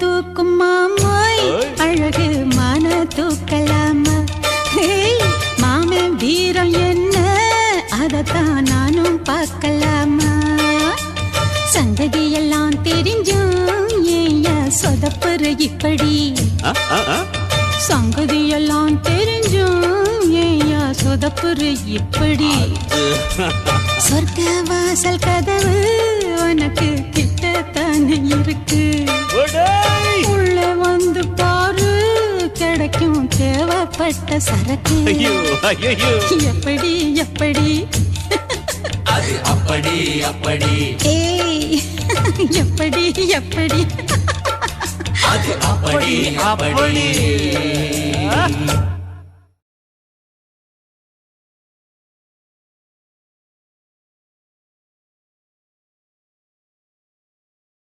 தூக்கும் மாமாய் அழகு மான தூக்கலாமா மாமன் வீரம் என்ன அதத்தான் நானும் பார்க்கலாமா சங்கதி எல்லாம் தெரிஞ்சும் ஏயா சொதப்புற இப்படி சங்கதி எல்லாம் தெரிஞ்சும் ஏயா சொதப்புற இப்படி சொர்க்க வாசல் கதவு உனக்கு கிட்டத்தானே இருக்கு உள்ள வந்து பாரு கிடைக்கும் தேவைப்பட்ட சரக்கு எப்படி எப்படி அது அப்படி அப்படி ஏய் எப்படி எப்படி அது அப்படி அப்படி